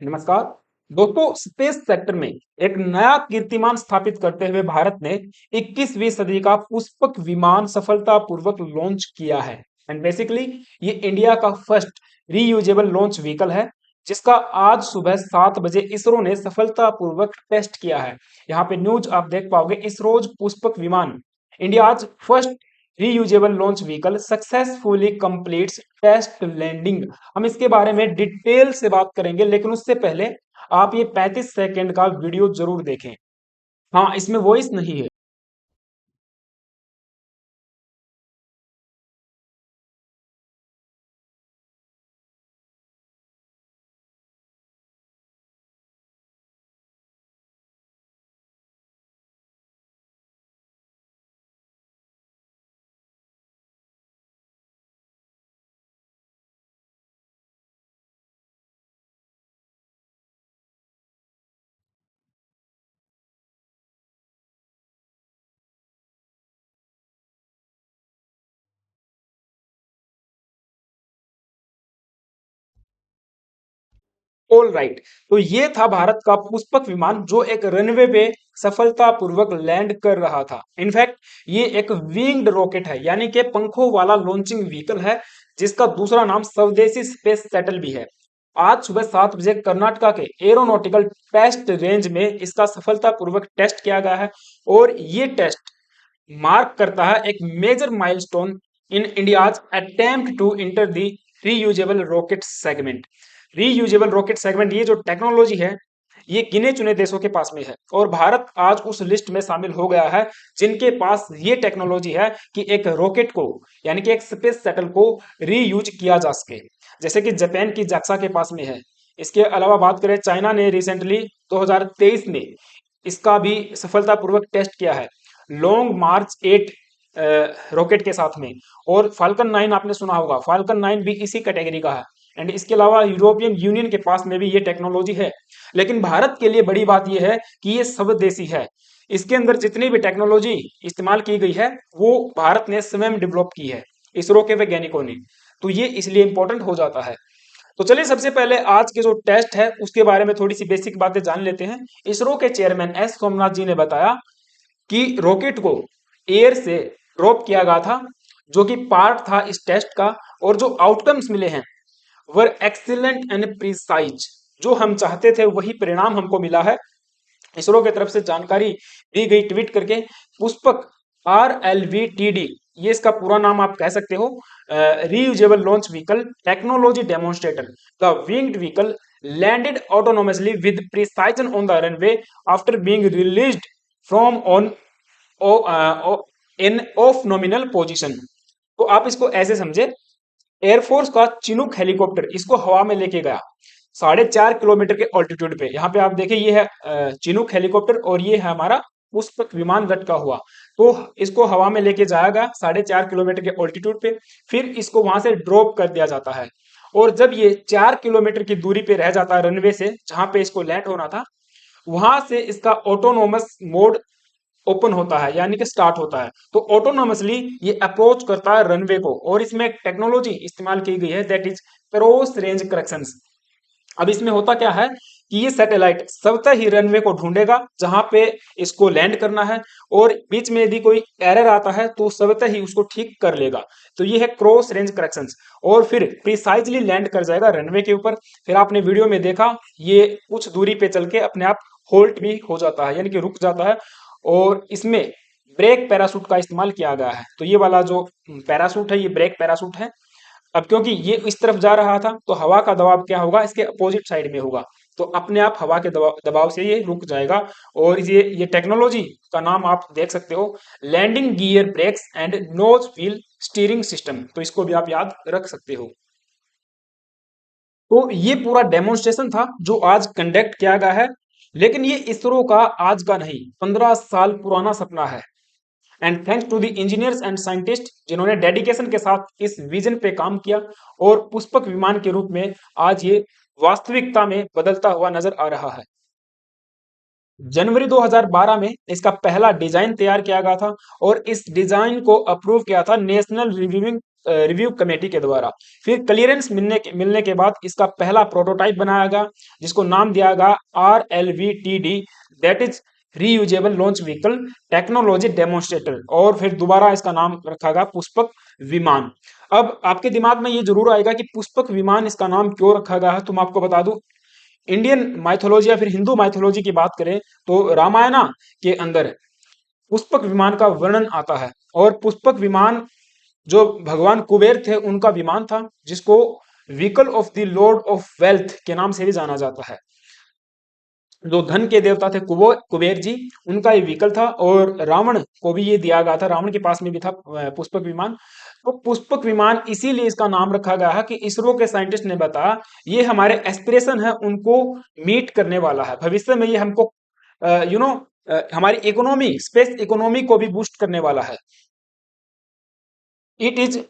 नमस्कार दोस्तों। Space sector में एक नया कीर्तिमान स्थापित करते हुए भारत ने 21वीं सदी का पुष्पक विमान सफलतापूर्वक लॉन्च किया है। एंड बेसिकली ये इंडिया का फर्स्ट रीयूजेबल लॉन्च व्हीकल है, जिसका आज सुबह 7 बजे इसरो ने सफलतापूर्वक टेस्ट किया है। यहाँ पे न्यूज आप देख पाओगे, इसरोज पुष्पक विमान इंडिया आज first reusable launch vehicle successfully completes test landing. हम इसके बारे में डिटेल से बात करेंगे, लेकिन उससे पहले आप ये 35 सेकंड का वीडियो जरूर देखें। हाँ, इसमें वॉइस नहीं है। ऑल राइट, तो ये था भारत का पुष्पक विमान जो एक रनवे पे सफलतापूर्वक लैंड कर रहा था। इनफैक्ट ये एक विंग्ड रॉकेट है, यानी कि पंखों वाला लॉन्चिंग व्हीकल है, जिसका दूसरा नाम स्वदेशी स्पेस शटल भी है। आज सुबह 7 बजे कर्नाटका के एरोनॉटिकल टेस्ट रेंज में इसका सफलतापूर्वक टेस्ट किया गया है। और ये टेस्ट मार्क करता है एक major milestone in India's attempt to enter the reusable rocket segment. Reusable rocket segment, ये जो टेक्नोलॉजी है, ये गिने चुने देशों के पास में है और भारत आज उस लिस्ट में शामिल हो गया है जिनके पास ये टेक्नोलॉजी है कि एक रॉकेट को, यानी कि एक स्पेस शटल को रीयूज किया जा सके। जैसे कि जापान की जाक्सा के पास में है। इसके अलावा बात करें, चाइना ने रिसेंटली 2023 में इसका भी सफलतापूर्वक टेस्ट किया है लॉन्ग मार्च 8 रॉकेट के साथ में। और फाल्कन 9 आपने सुना होगा, फाल्कन 9 भी इसी कैटेगरी का है। एंड इसके अलावा यूरोपियन यूनियन के पास में भी ये टेक्नोलॉजी है। लेकिन भारत के लिए बड़ी बात यह है कि ये स्वदेशी है। इसके अंदर जितनी भी टेक्नोलॉजी इस्तेमाल की गई है वो भारत ने स्वयं डेवलप की है, इसरो के वैज्ञानिकों ने। तो ये इसलिए इंपॉर्टेंट हो जाता है। तो चलिए सबसे पहले आज के जो टेस्ट है उसके बारे में थोड़ी सी बेसिक बातें जान लेते हैं। इसरो के चेयरमैन एस सोमनाथ जी ने बताया कि रॉकेट को एयर से ड्रॉप किया गया था, जो कि पार्ट था इस टेस्ट का। और जो आउटकम्स मिले हैं वर एक्सीलेंट एंड प्रिसाइज। जो हम चाहते थे वही परिणाम हमको मिला है। इसरो की तरफ से जानकारी दी गई ट्वीट करके। पुष्पक RLVTD, ये इसका पूरा नाम आप कह सकते हो, reusable launch vehicle technology demonstrator. The winged vehicle landed autonomously with precision on the runway after being released from on in of nominal position. तो आप इसको ऐसे समझे, एयरफोर्स का चिनूक हेलीकॉप्टर इसको हवा में लेके गया 4.5 किलोमीटर के ऑल्टीट्यूड पे। यहाँ पे आप देखिए, ये है चिनूक हेलीकॉप्टर और ये है हमारा पुष्पक विमान लटका हुआ। तो इसको हवा में लेके जाया गया 4.5 किलोमीटर के ऑल्टीट्यूड पे, फिर इसको वहां से ड्रॉप कर दिया जाता है। और जब ये 4 किलोमीटर की दूरी पे रह जाता है रनवे से, जहां पे इसको लैंड होना था, वहां से इसका ऑटोनोमस मोड ओपन होता है, यानी कि स्टार्ट होता है। तो ऑटोनोमसली ये अप्रोच करता है रनवे को। और इसमें एक टेक्नोलॉजी इस्तेमाल की गई है, that is cross range corrections. अब इसमें होता क्या है कि ये सैटेलाइट स्वतः ही रनवे को ढूंढेगा जहां पे इसको लैंड करना है, और बीच में यदि कोई एरर आता है तो स्वतः ही उसको ठीक कर लेगा। तो ये है क्रॉस रेंज करेक्शंस, और फिर प्रिसाइजली लैंड कर जाएगा रनवे के ऊपर। फिर आपने वीडियो में देखा, ये कुछ दूरी पे चल के अपने आप होल्ट भी हो जाता है, यानी कि रुक जाता है। और इसमें ब्रेक पैरासूट का इस्तेमाल किया गया है। तो ये वाला जो पैरासूट है, ये ब्रेक पैरासूट है। अब क्योंकि ये इस तरफ जा रहा था तो हवा का दबाव क्या होगा, इसके अपोजिट साइड में होगा। तो अपने आप हवा के दबाव से ये रुक जाएगा। और ये टेक्नोलॉजी का नाम आप देख सकते हो, landing gear brakes and nose wheel steering system. तो इसको भी आप याद रख सकते हो। तो ये पूरा डेमोन्स्ट्रेशन था जो आज कंडक्ट किया गया है। लेकिन ये इसरो का आज का नहीं, 15 साल पुराना सपना है। And thanks to the engineers and scientist जिन्होंने डेडिकेशन के साथ इस विजन पे काम किया, और पुष्पक विमान के रूप में आज ये वास्तविकता में बदलता हुआ नजर आ रहा है। जनवरी 2012 में इसका पहला डिजाइन तैयार किया गया था, और इस डिजाइन को अप्रूव किया था नेशनल रिव्यूइंग रिव्यू कमेटी के द्वारा। फिर क्लियरेंस मिलने के बाद इसका पहला प्रोटोटाइप बनाया गया, जिसको नाम दिया गया RLVTD, that is reusable launch vehicle technology demonstrator. और फिर दोबारा इसका नाम रखा गया पुष्पक विमान। अब आपके दिमाग में ये जरूर आएगा कि पुष्पक विमान इसका नाम क्यों रखा गया है। तो मैं आपको बता दूं, इंडियन माइथोलॉजी या फिर हिंदू माइथोलॉजी की बात करें तो रामायणा के अंदर पुष्पक विमान का वर्णन आता है। और पुष्पक विमान जो भगवान कुबेर थे उनका विमान था, जिसको vehicle of the Lord of wealth के नाम से भी जाना जाता है। जो धन के देवता थे कुबेर जी, उनका ये व्हीकल था। और रावण को भी ये दिया गया था, रावण के पास में भी था पुष्पक विमान। तो पुष्पक विमान इसीलिए इसका नाम रखा गया है कि इसरो के साइंटिस्ट ने बताया ये हमारे एस्पिरेशन है उनको मीट करने वाला है। भविष्य में ये हमको हमारी इकोनॉमी, स्पेस इकोनॉमी को भी बूस्ट करने वाला है। It is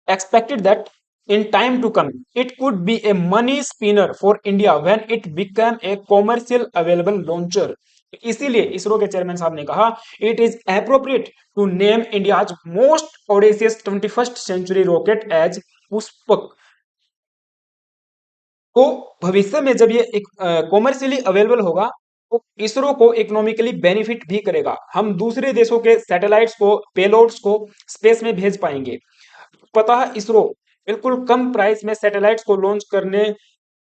expected that in time to come, it could be a money spinner for India when it became a commercial available launcher. इसीलिए इसरो के चेयरमैन साहब ने कहा it is appropriate to name India's most audacious 21st century rocket as Pushpak. तो भविष्य में जब ये एक कॉमर्शियली अवेलेबल होगा तो इसरो को इकोनॉमिकली बेनिफिट भी करेगा। हम दूसरे देशों के सैटेलाइट्स को, पेलोड्स को स्पेस में भेज पाएंगे। पता है इसरो बिल्कुल कम प्राइस में सैटेलाइट्स को लॉन्च करने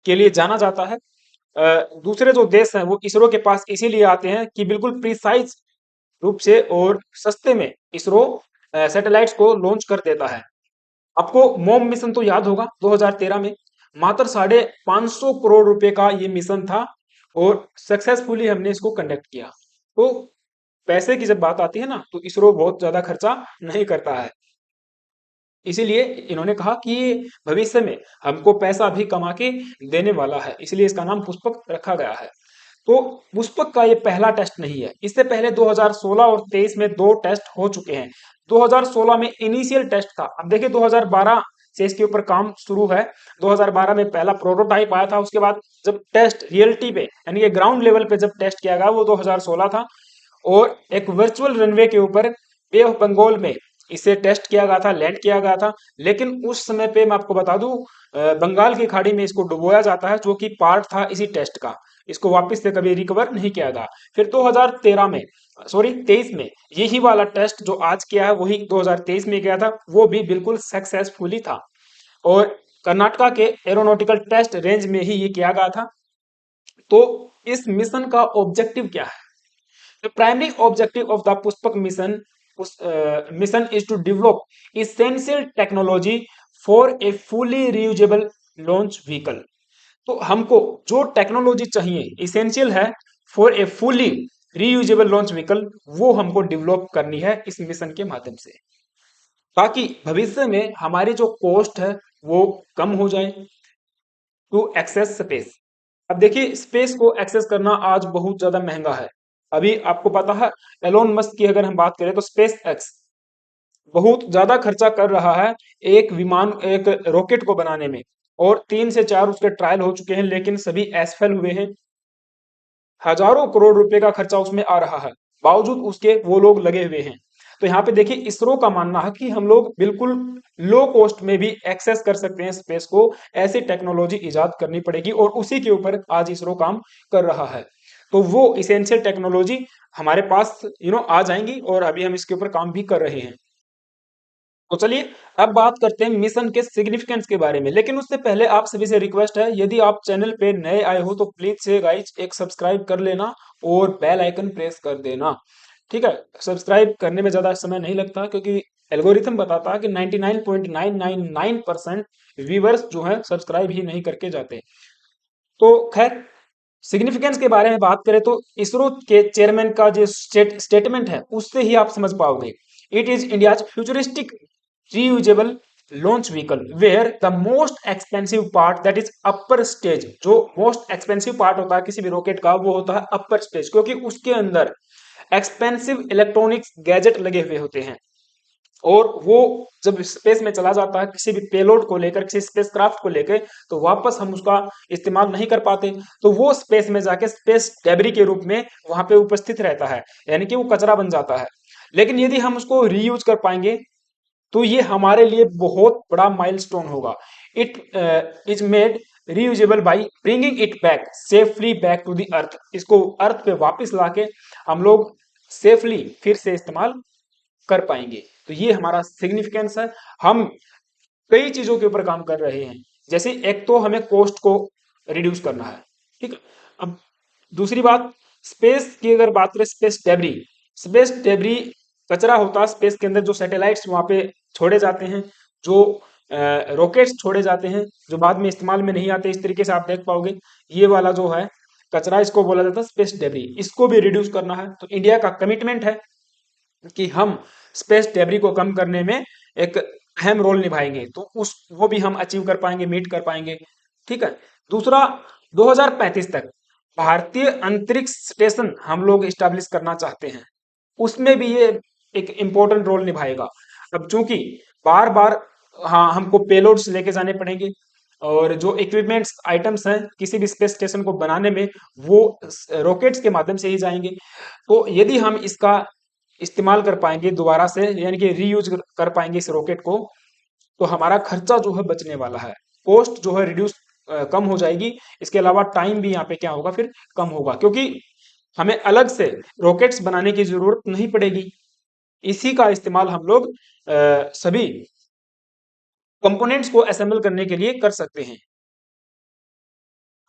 के लिए जाना जाता है। दूसरे जो देश हैं वो इसरो के पास इसीलिए आते हैं कि बिल्कुल प्रिसाइज रूप से और सस्ते में इसरो सैटेलाइट्स को लॉन्च कर देता है। आपको मॉम मिशन तो याद होगा 2013 में मात्र 550 करोड़ रुपए का ये मिशन था और सक्सेसफुली हमने इसको कंडक्ट किया। तो पैसे की जब बात आती है ना तो इसरो बहुत ज्यादा खर्चा नहीं करता है। इसीलिए इन्होंने कहा कि भविष्य में हमको पैसा भी कमा के देने वाला है, इसलिए इसका नाम पुष्पक रखा गया है। तो पुष्पक का ये पहला टेस्ट नहीं है, इससे पहले 2016 और 23 में 2 टेस्ट हो चुके हैं। 2016 में इनिशियल टेस्ट था। अब देखिए 2012 से इसके ऊपर काम शुरू है। 2012 में पहला प्रोटोटाइप आया था, उसके बाद जब टेस्ट रियलिटी पे यानी कि ग्राउंड लेवल पे जब टेस्ट किया गया वो 2016 था। और एक वर्चुअल रनवे के ऊपर बे ऑफ बंगाल में इसे टेस्ट किया गया था, लैंड किया गया था। लेकिन उस समय पे मैं आपको बता दूं बंगाल की खाड़ी में इसको डुबोया जाता है, जो कि पार्ट था इसी टेस्ट का। इसको वापस से कभी रिकवर नहीं किया गया। फिर 2013 में, सॉरी 23 में यही वाला टेस्ट जो आज किया है वही 2023 में किया था, वो भी बिल्कुल सक्सेसफुली था। और कर्नाटका के एरोनॉटिकल टेस्ट रेंज में ही ये किया गया था। तो इस मिशन का ऑब्जेक्टिव क्या है? The primary objective of the Pushpak mission is to develop essential technology for a fully reusable launch vehicle. तो हमको जो टेक्नोलॉजी चाहिए, इसेंशियल है for a fully reusable launch vehicle, वो हमको डेवलप करनी है इस मिशन के माध्यम से, ताकि भविष्य में हमारी जो कॉस्ट है वो कम हो जाए टू एक्सेस स्पेस। अब देखिए स्पेस को एक्सेस करना आज बहुत ज्यादा महंगा है। अभी आपको पता है एलोन मस्क की अगर हम बात करें तो स्पेस एक्स बहुत ज्यादा खर्चा कर रहा है एक विमान, एक रॉकेट को बनाने में। और 3 से 4 उसके ट्रायल हो चुके हैं, लेकिन सभी असफल हुए हैं। हजारों करोड़ रुपए का खर्चा उसमें आ रहा है, बावजूद उसके वो लोग लगे हुए हैं। तो यहाँ पे देखिए इसरो का मानना है कि हम लोग बिल्कुल लो कॉस्ट में भी एक्सेस कर सकते हैं स्पेस को। ऐसी टेक्नोलॉजी इजाद करनी पड़ेगी और उसी के ऊपर आज इसरो काम कर रहा है। तो वो इसेंशियल टेक्नोलॉजी हमारे पास आ जाएंगी और अभी हम इसके ऊपर काम भी कर रहे हैं। तो चलिए अब बात करते हैं मिशन के सिग्निफिकेंस के बारे में। लेकिन उससे पहले आप सभी से रिक्वेस्ट है, यदि आप चैनल पे नए आए हो तो प्लीज से गाइज एक सब्सक्राइब कर लेना और बेल आइकन प्रेस कर देना। ठीक है, सब्सक्राइब करने में ज्यादा समय नहीं लगता क्योंकि एल्गोरिथम बताता है कि 99.999% व्यूवर्स जो है सब्सक्राइब ही नहीं करके जाते। तो खैर सिग्निफिकेंस के बारे में बात करें तो इसरो के चेयरमैन का जो स्टेटमेंट है उससे ही आप समझ पाओगे। It is India's futuristic reusable launch vehicle where the most expensive part that is upper stage, जो most expensive part होता है किसी भी रॉकेट का वो होता है upper stage, क्योंकि उसके अंदर एक्सपेंसिव इलेक्ट्रॉनिक्स गैजेट लगे हुए होते हैं। और वो जब स्पेस में चला जाता है किसी भी पेलोड को लेकर, किसी स्पेस क्राफ्ट को लेकर, तो वापस हम उसका इस्तेमाल नहीं कर पाते। तो वो स्पेस में जाके स्पेस डेब्री के रूप में वहां पे उपस्थित रहता है, यानी कि वो कचरा बन जाता है। लेकिन यदि हम उसको रीयूज कर पाएंगे तो ये हमारे लिए बहुत बड़ा माइलस्टोन होगा। It is made reusable by bringing it back safely back to the earth. इसको अर्थ पे वापस लाके हम लोग सेफली फिर से इस्तेमाल कर पाएंगे। तो ये हमारा सिग्निफिकेंस है। हम कई चीजों के ऊपर काम कर रहे हैं। जैसे एक तो हमें कॉस्ट को रिड्यूस करना है, ठीक है। अब दूसरी बात, स्पेस की अगर बात करें, स्पेस डेबरी कचरा होता है स्पेस के अंदर, जो सैटेलाइट्स वहां पे छोड़े जाते हैं, जो रॉकेट्स छोड़े जाते हैं, जो बाद में इस्तेमाल में नहीं आते। इस तरीके से आप देख पाओगे ये वाला जो है कचरा, इसको बोला जाता है स्पेस डेबरी। इसको भी रिड्यूस करना है। तो इंडिया का कमिटमेंट है कि हम स्पेस डेबरी को कम करने में एक अहम रोल निभाएंगे। तो उस वो भी हम अचीव कर पाएंगे, मीट कर पाएंगे, ठीक है। दूसरा, 2035 तक भारतीय अंतरिक्ष स्टेशन हम लोग इस्टेब्लिश करना चाहते हैं। उसमें भी ये एक इम्पोर्टेंट रोल निभाएगा। अब चूंकि बार बार हाँ हमको पेलोड्स लेके जाने पड़ेंगे, और जो इक्विपमेंट्स आइटम्स हैं किसी भी स्पेस स्टेशन को बनाने में, वो रॉकेट्स के माध्यम से ही जाएंगे। तो यदि हम इसका इस्तेमाल कर पाएंगे दोबारा से, यानी कि रीयूज कर पाएंगे इस रॉकेट को, तो हमारा खर्चा जो है बचने वाला है, कॉस्ट जो है रिड्यूस कम हो जाएगी। इसके अलावा टाइम भी यहाँ पे क्या होगा फिर कम होगा, क्योंकि हमें अलग से रॉकेट्स बनाने की जरूरत नहीं पड़ेगी। इसी का इस्तेमाल हम लोग सभी कंपोनेंट्स को असेंबल करने के लिए कर सकते हैं।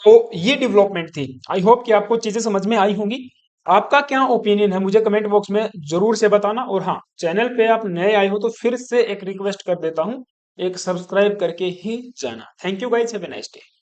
तो ये डेवलपमेंट थी। आई होप कि आपको चीजें समझ में आई होंगी। आपका क्या ओपिनियन है मुझे कमेंट बॉक्स में जरूर से बताना। और हाँ, चैनल पे आप नए आए हो तो फिर से एक रिक्वेस्ट कर देता हूँ, एक सब्सक्राइब करके ही जाना। Thank you guys, have a nice day.